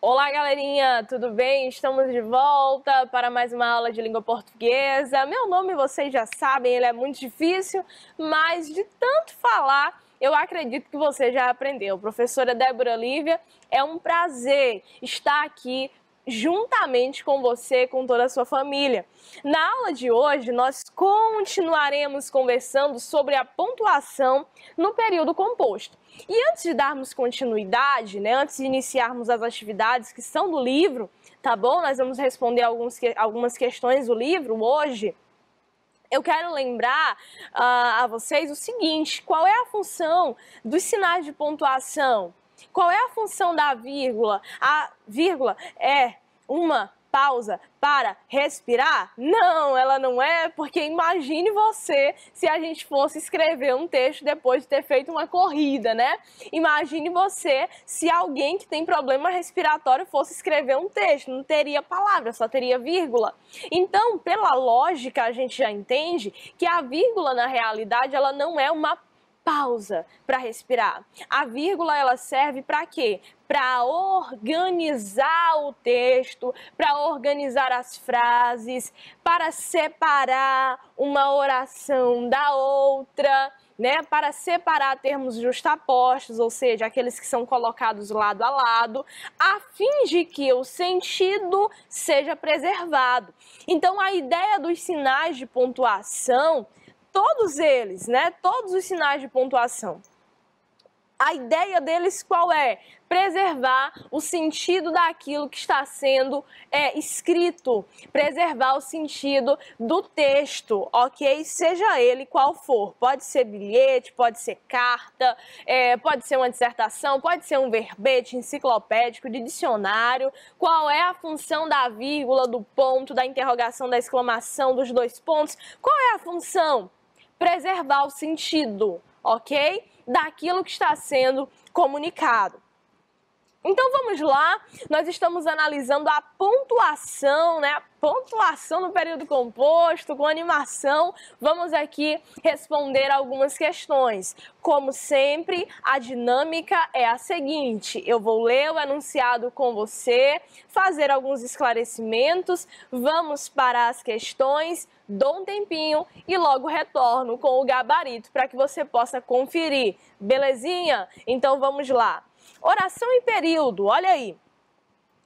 Olá, galerinha, tudo bem? Estamos de volta para mais uma aula de língua portuguesa. Meu nome vocês já sabem, ele é muito difícil, mas de tanto falar, eu acredito que você já aprendeu. Professora Débora Lívia, é um prazer estar aqui juntamente com você, com toda a sua família. Na aula de hoje, nós continuaremos conversando sobre a pontuação no período composto. E antes de darmos continuidade, antes de iniciarmos as atividades que são do livro, tá bom? Nós vamos responder algumas questões do livro hoje. Eu quero lembrar a vocês o seguinte: qual é a função dos sinais de pontuação? Qual é a função da vírgula? A vírgula é uma pausa para respirar? Não, ela não é, porque imagine você se a gente fosse escrever um texto depois de ter feito uma corrida, né? Imagine você se alguém que tem problema respiratório fosse escrever um texto, não teria palavra, só teria vírgula. Então, pela lógica, a gente já entende que a vírgula, na realidade, ela não é uma pausa para respirar. A vírgula, ela serve para quê? Para organizar o texto, para organizar as frases, para separar uma oração da outra, para separar termos justapostos, ou seja, aqueles que são colocados lado a lado, a fim de que o sentido seja preservado. Então, a ideia dos sinais de pontuação, todos eles, todos os sinais de pontuação, a ideia deles qual é? Preservar o sentido daquilo que está sendo escrito, preservar o sentido do texto, ok? Seja ele qual for, pode ser bilhete, pode ser carta, pode ser uma dissertação, pode ser um verbete enciclopédico, de dicionário. Qual é a função da vírgula, do ponto, da interrogação, da exclamação, dos dois pontos? Qual é a função? Preservar o sentido, ok? Daquilo que está sendo comunicado. Então vamos lá, nós estamos analisando a pontuação, a pontuação no período composto, com animação. Vamos aqui responder algumas questões. Como sempre, a dinâmica é a seguinte: eu vou ler o enunciado com você, fazer alguns esclarecimentos, vamos para as questões, dou um tempinho e logo retorno com o gabarito para que você possa conferir. Belezinha? Então vamos lá. Oração em período, olha aí.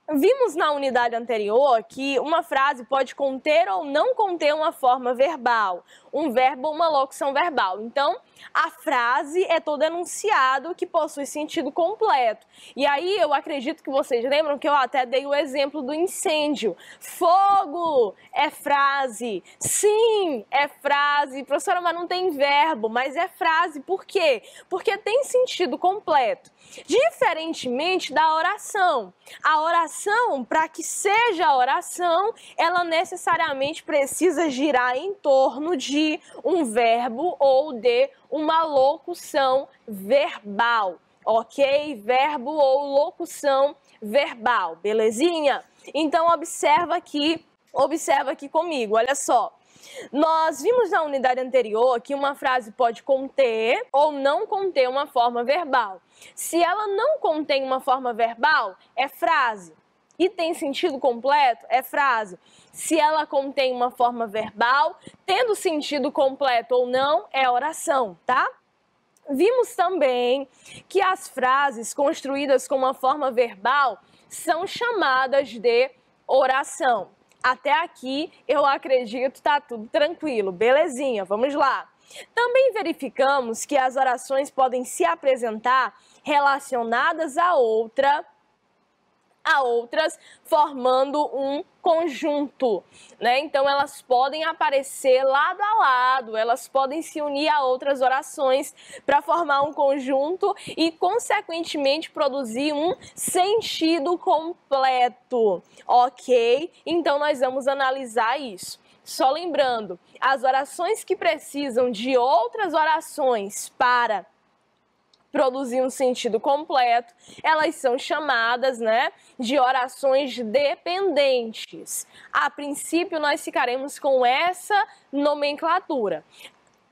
Vimos na unidade anterior que uma frase pode conter ou não conter uma forma verbal, um verbo ou uma locução verbal. Então, a frase é todo enunciado que possui sentido completo. E aí, eu acredito que vocês lembram que eu até dei o exemplo do incêndio. Fogo é frase. Sim, é frase. Professora, mas não tem verbo, mas é frase. Por quê? Porque tem sentido completo. Diferentemente da oração. A oração, para que seja oração, ela necessariamente precisa girar em torno de um verbo ou de uma locução verbal, ok? Verbo ou locução verbal, belezinha? Então observa aqui comigo, olha só. Nós vimos na unidade anterior que uma frase pode conter ou não conter uma forma verbal. Se ela não contém uma forma verbal, é frase. E tem sentido completo, é frase. Se ela contém uma forma verbal, tendo sentido completo ou não, é oração, tá? Vimos também que as frases construídas com uma forma verbal são chamadas de oração. Até aqui, eu acredito, tá tudo tranquilo, belezinha, vamos lá. Também verificamos que as orações podem se apresentar relacionadas a outras, formando um conjunto, Então, elas podem aparecer lado a lado, elas podem se unir a outras orações para formar um conjunto e, consequentemente, produzir um sentido completo, ok? Então, nós vamos analisar isso. Só lembrando, as orações que precisam de outras orações para produzir um sentido completo, elas são chamadas, de orações dependentes. A princípio, nós ficaremos com essa nomenclatura.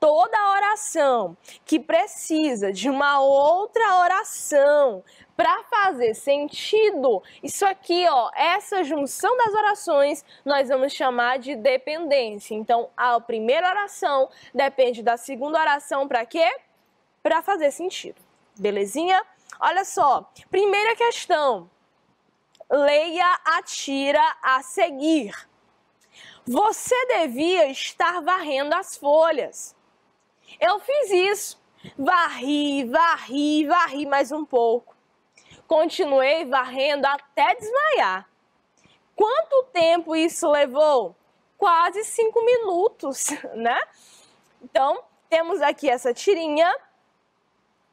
toda oração que precisa de uma outra oração para fazer sentido, isso aqui, ó, essa junção das orações, nós vamos chamar de dependência. Então, a primeira oração depende da segunda oração para quê? Para fazer sentido. Belezinha? Olha só, primeira questão. Leia a tira a seguir. Você devia estar varrendo as folhas. Eu fiz isso. Varri, varri, varri mais um pouco. Continuei varrendo até desmaiar. Quanto tempo isso levou? Quase 5 minutos, né? Então, temos aqui essa tirinha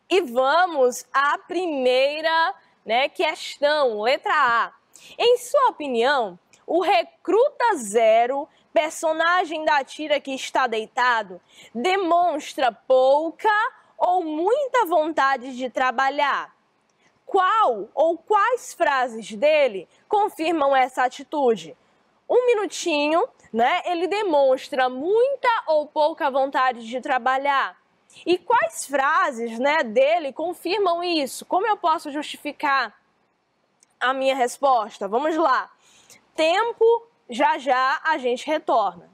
e vamos à primeira, né, questão, letra A. Em sua opinião, o recruta zero, personagem da tira que está deitado, demonstra pouca ou muita vontade de trabalhar? Qual ou quais frases dele confirmam essa atitude? Um minutinho, né? Ele demonstra muita ou pouca vontade de trabalhar. E quais frases, né, dele confirmam isso? Como eu posso justificar a minha resposta? Vamos lá. Tempo, já já a gente retorna.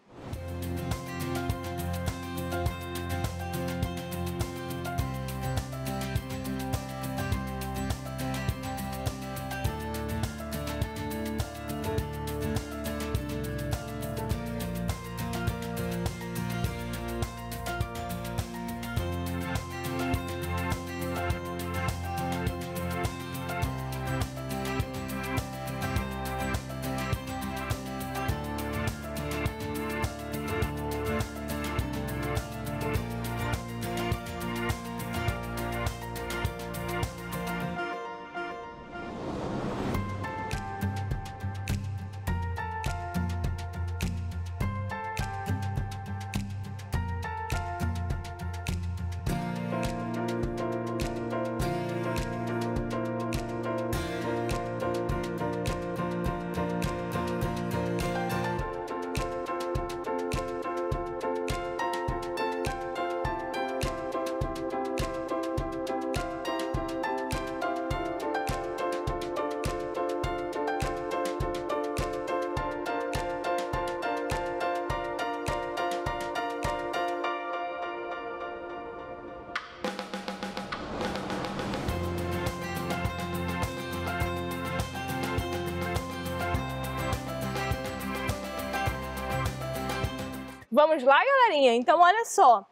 Vamos lá, galerinha? Então, olha só.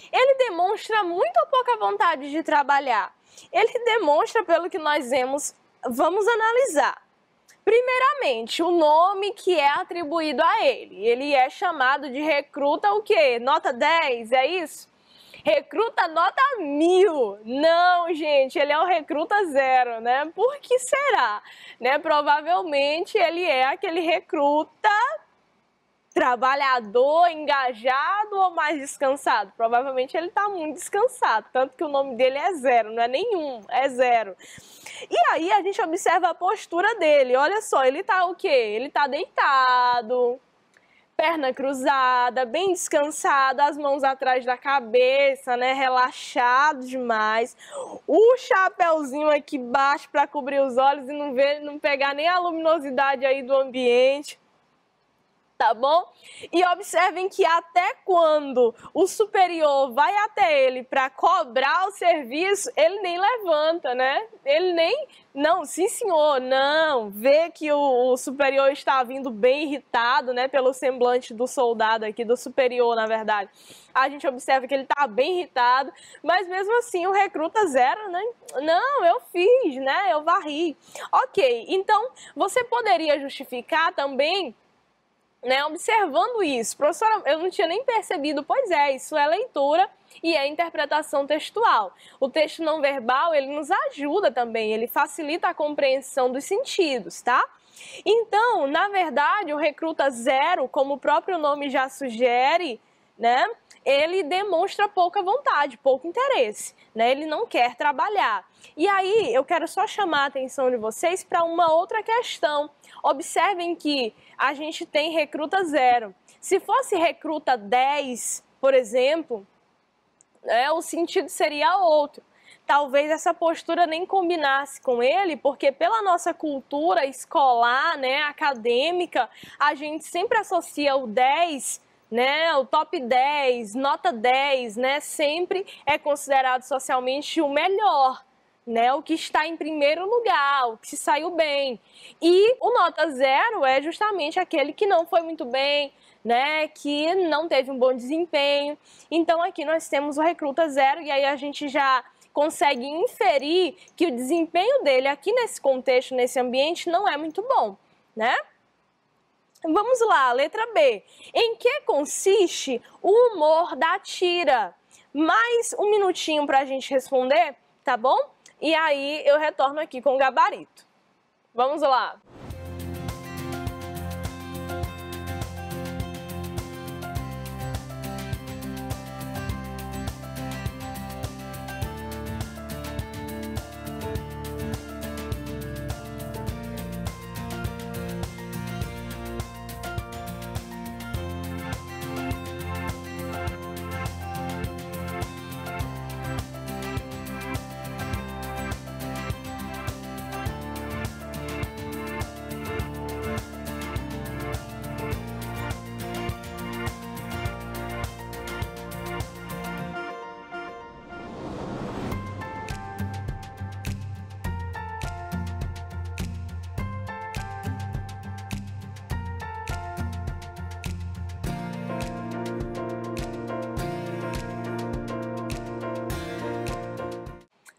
Ele demonstra muito ou pouca vontade de trabalhar. Ele demonstra, pelo que nós vemos, vamos analisar. Primeiramente, o nome que é atribuído a ele. Ele é chamado de recruta o quê? Nota 10, é isso? Recruta nota 1000. Não, gente, ele é um recruta zero, né? Por que será? Né? Provavelmente ele é aquele recruta trabalhador, engajado ou mais descansado? Provavelmente ele está muito descansado, tanto que o nome dele é zero, não é nenhum, é zero. E aí a gente observa a postura dele, olha só, ele está o quê? Ele está deitado, perna cruzada, bem descansado, as mãos atrás da cabeça, né, relaxado demais. O chapéuzinho aqui baixo para cobrir os olhos e não pegar nem a luminosidade aí do ambiente. Tá bom? E observem que até quando o superior vai até ele para cobrar o serviço, ele nem levanta, né? Ele nem, não, sim senhor, não. Vê que o superior está vindo bem irritado, né? Pelo semblante do soldado aqui, do superior, na verdade. A gente observa que ele está bem irritado, mas mesmo assim o recruta zero, né? Não, eu fiz, né? Eu varri. Ok, então você poderia justificar também, né, observando isso. Professora, eu não tinha nem percebido. Pois é, isso é leitura e é interpretação textual. O texto não verbal, ele nos ajuda também, ele facilita a compreensão dos sentidos, tá? Então, na verdade, o recruta zero, como o próprio nome já sugere, né, ele demonstra pouca vontade, pouco interesse, né? Ele não quer trabalhar. E aí, eu quero só chamar a atenção de vocês para uma outra questão. Observem que a gente tem recruta zero. Se fosse recruta 10, por exemplo, o sentido seria outro. Talvez essa postura nem combinasse com ele, porque pela nossa cultura escolar, né, acadêmica, a gente sempre associa o 10, né, o top 10, nota 10, né, sempre é considerado socialmente o melhor, né, o que está em primeiro lugar, o que se saiu bem. E o nota 0 é justamente aquele que não foi muito bem, né, que não teve um bom desempenho. Então aqui nós temos o recruta 0 e aí a gente já consegue inferir que o desempenho dele aqui nesse contexto, nesse ambiente, não é muito bom, né? Vamos lá, letra B. Em que consiste o humor da Tira? Mais um minutinho para a gente responder, tá bom? E aí eu retorno aqui com o gabarito. Vamos lá.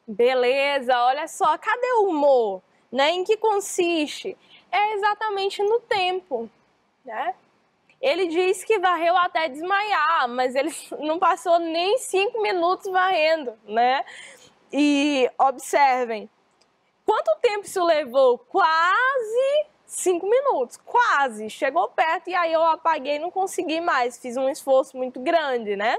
Beleza, olha só, cadê o humor? Né? Em que consiste? É exatamente no tempo, né? Ele diz que varreu até desmaiar, mas ele não passou nem 5 minutos varrendo, né? E observem, quanto tempo isso levou? Quase 5 minutos, quase, chegou perto e aí eu apaguei e não consegui mais, fiz um esforço muito grande, né?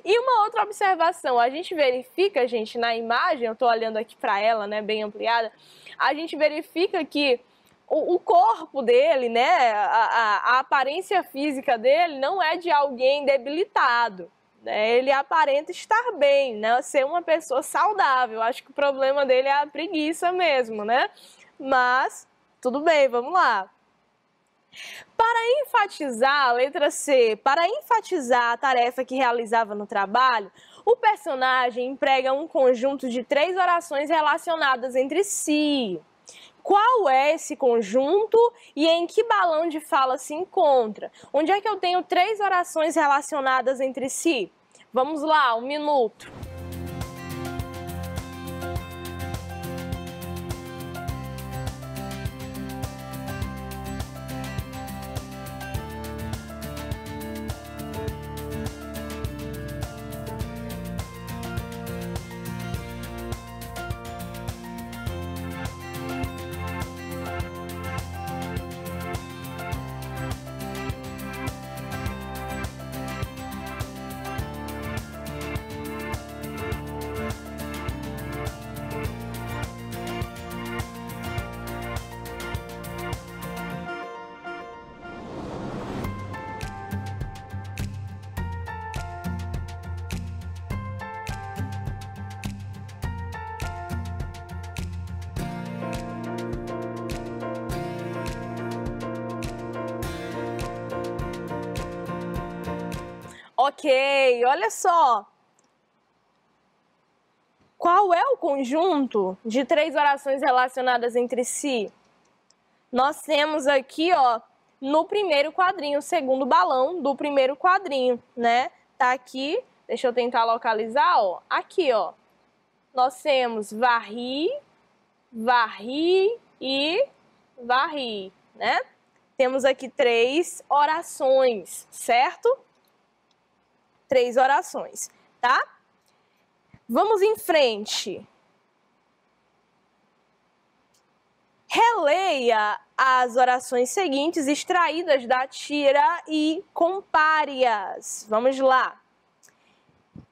E uma outra observação, a gente verifica, gente, na imagem, eu tô olhando aqui para ela, né, bem ampliada, a gente verifica que o corpo dele, né, a aparência física dele não é de alguém debilitado, né? Ele aparenta estar bem, né, ser uma pessoa saudável, acho que o problema dele é a preguiça mesmo, né? Mas tudo bem, vamos lá. Para enfatizar, a letra C, para enfatizar a tarefa que realizava no trabalho, o personagem emprega um conjunto de 3 orações relacionadas entre si. Qual é esse conjunto e em que balão de fala se encontra? Onde é que eu tenho 3 orações relacionadas entre si? Vamos lá, 1 minuto. Ok, olha só. Qual é o conjunto de 3 orações relacionadas entre si? Nós temos aqui, ó, no primeiro quadrinho, o segundo balão do primeiro quadrinho, né? Tá aqui, deixa eu tentar localizar, ó. Aqui, ó. Nós temos varri, varri e varri, né? Temos aqui 3 orações, certo? 3 orações, tá? Vamos em frente. Releia as orações seguintes extraídas da tira e compare-as. Vamos lá.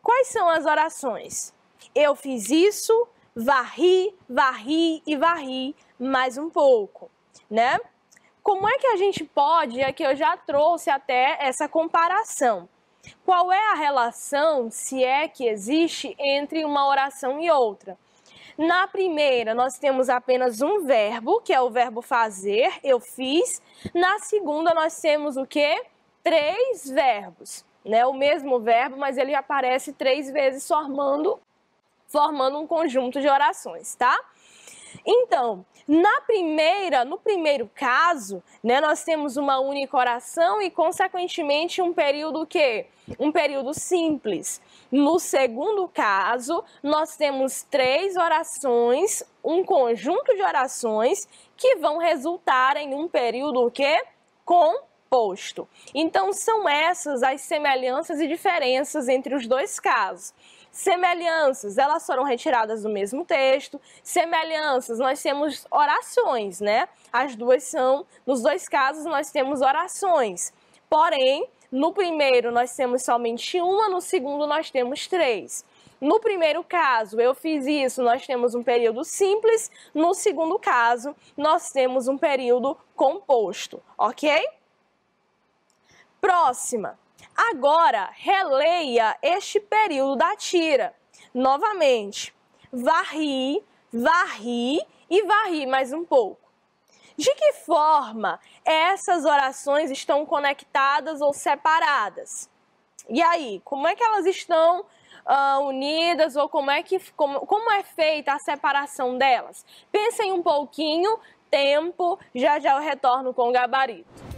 Quais são as orações? Eu fiz isso, varri, varri e varri mais um pouco, né? Como é que a gente pode, aqui eu já trouxe até essa comparação. Qual é a relação, se é que existe, entre uma oração e outra? Na primeira, nós temos apenas um verbo, que é o verbo fazer, eu fiz. Na segunda, nós temos o quê? 3 verbos, né? O mesmo verbo, mas ele aparece 3 vezes formando um conjunto de orações, tá? Então, no primeiro caso, né, nós temos uma única oração e, consequentemente, um período quê? Um período simples. No segundo caso, nós temos 3 orações, um conjunto de orações que vão resultar em um período o quê? Composto. Então, são essas as semelhanças e diferenças entre os dois casos. Semelhanças, elas foram retiradas do mesmo texto. Semelhanças, nós temos orações, né? As duas são, nos dois casos, nós temos orações. Porém, no primeiro nós temos somente uma, no segundo nós temos 3. No primeiro caso, eu fiz isso, nós temos um período simples. No segundo caso, nós temos um período composto, ok? Próxima. Agora, releia este período da tira. Novamente, varri, varri e varri mais um pouco. De que forma essas orações estão conectadas ou separadas? E aí, como é que elas estão unidas ou como é feita a separação delas? Pensem um pouquinho, tempo, já eu retorno com o gabarito.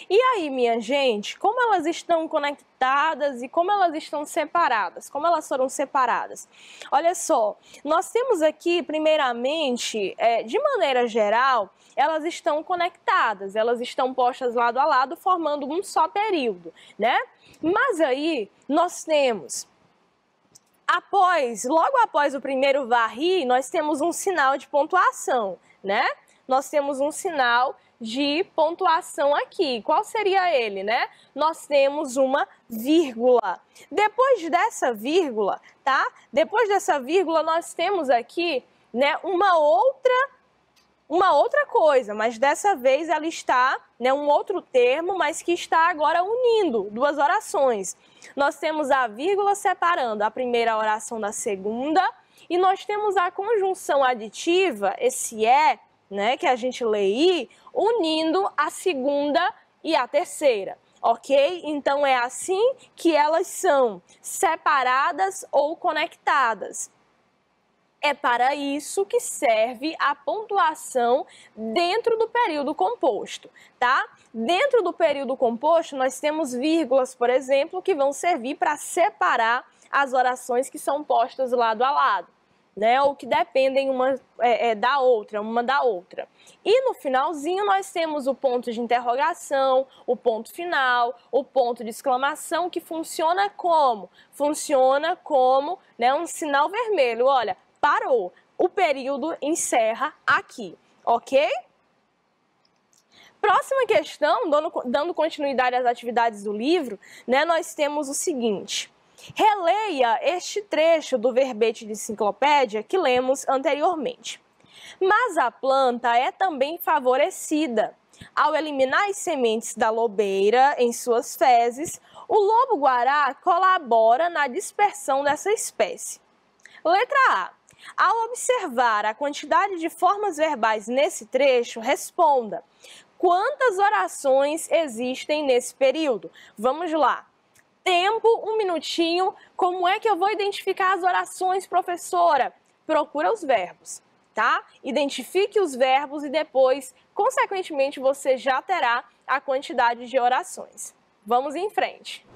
E aí, minha gente, como elas estão conectadas e como elas estão separadas? Como elas foram separadas? Olha só, nós temos aqui, primeiramente, de maneira geral, elas estão conectadas, elas estão postas lado a lado, formando um só período, né? Mas aí, nós temos, logo após o primeiro varri, nós temos um sinal de pontuação, né? Nós temos um sinal de pontuação aqui. Qual seria ele, né? Nós temos uma vírgula. Depois dessa vírgula, tá? Depois dessa vírgula, nós temos aqui, né, uma outra coisa, mas dessa vez ela está, né, um outro termo, mas que está agora unindo duas orações. Nós temos a vírgula separando a primeira oração da segunda e nós temos a conjunção aditiva, esse é, né, que a gente lê, unindo a segunda e a terceira, ok? Então é assim que elas são separadas ou conectadas. É para isso que serve a pontuação dentro do período composto, tá? Dentro do período composto, nós temos vírgulas, por exemplo, que vão servir para separar as orações que são postas lado a lado, né? Ou que dependem uma da outra. E no finalzinho nós temos o ponto de interrogação, o ponto final, o ponto de exclamação, que funciona como? Funciona como, né, um sinal vermelho. Olha, parou. O período encerra aqui, ok? Próxima questão, dando continuidade às atividades do livro, né, nós temos o seguinte. Releia este trecho do verbete de enciclopédia que lemos anteriormente. Mas a planta é também favorecida. Ao eliminar as sementes da lobeira em suas fezes, o lobo-guará colabora na dispersão dessa espécie. Letra A. Ao observar a quantidade de formas verbais nesse trecho, responda: quantas orações existem nesse período? Vamos lá. Tempo, 1 minutinho. Como é que eu vou identificar as orações, professora? Procura os verbos, tá? Identifique os verbos e depois, consequentemente, você já terá a quantidade de orações. Vamos em frente.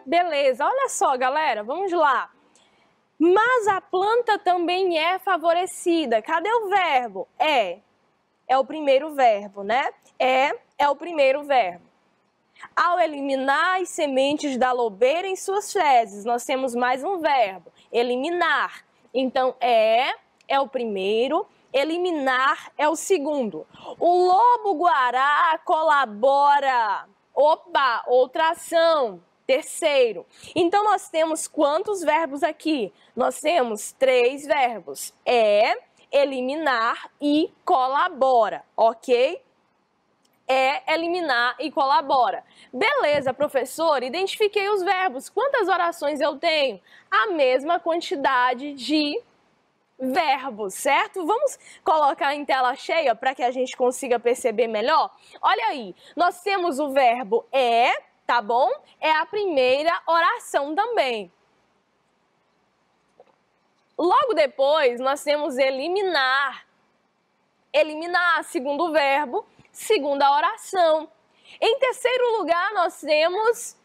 Beleza, olha só, galera, vamos lá. Mas a planta também é favorecida. Cadê o verbo? É o primeiro verbo, né? É o primeiro verbo. Ao eliminar as sementes da lobeira em suas fezes, nós temos mais um verbo, eliminar. Então, é o primeiro, eliminar é o segundo. O lobo-guará colabora. Opa, outra ação. Terceiro. Então, nós temos quantos verbos aqui? Nós temos 3 verbos. Eliminar e colabora, ok? Eliminar e colabora. Beleza, professor, identifiquei os verbos. Quantas orações eu tenho? A mesma quantidade de verbos, certo? Vamos colocar em tela cheia para que a gente consiga perceber melhor? Olha aí, nós temos o verbo tá bom? É a primeira oração também. Logo depois, nós temos eliminar. Eliminar, segundo verbo, segunda oração. Em terceiro lugar, nós temos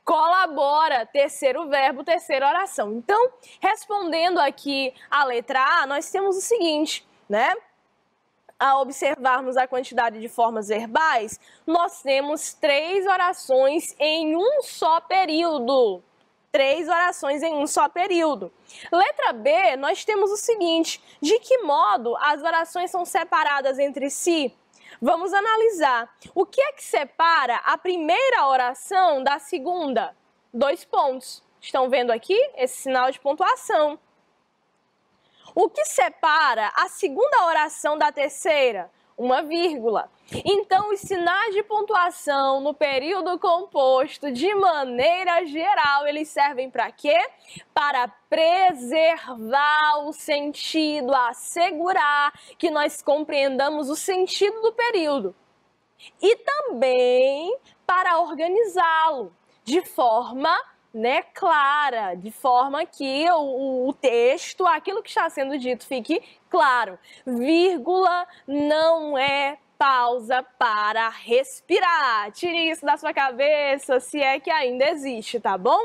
colabora, terceiro verbo, terceira oração. Então, respondendo aqui a letra A, nós temos o seguinte, né? Ao observarmos a quantidade de formas verbais, nós temos 3 orações em um só período. 3 orações em um só período. Letra B, nós temos o seguinte: de que modo as orações são separadas entre si? Vamos analisar. O que é que separa a primeira oração da segunda? 2 pontos. Estão vendo aqui esse sinal de pontuação. O que separa a segunda oração da terceira? 1 vírgula. Então, os sinais de pontuação no período composto, de maneira geral, eles servem para quê? Para preservar o sentido, assegurar que nós compreendamos o sentido do período. E também para organizá-lo de forma clara, de forma que o texto, aquilo que está sendo dito, fique claro. Vírgula não é pausa para respirar. Tire isso da sua cabeça, se é que ainda existe, tá bom?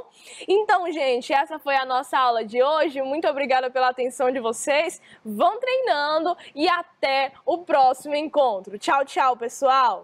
Então, gente, essa foi a nossa aula de hoje. Muito obrigada pela atenção de vocês. Vão treinando e até o próximo encontro. Tchau, tchau, pessoal!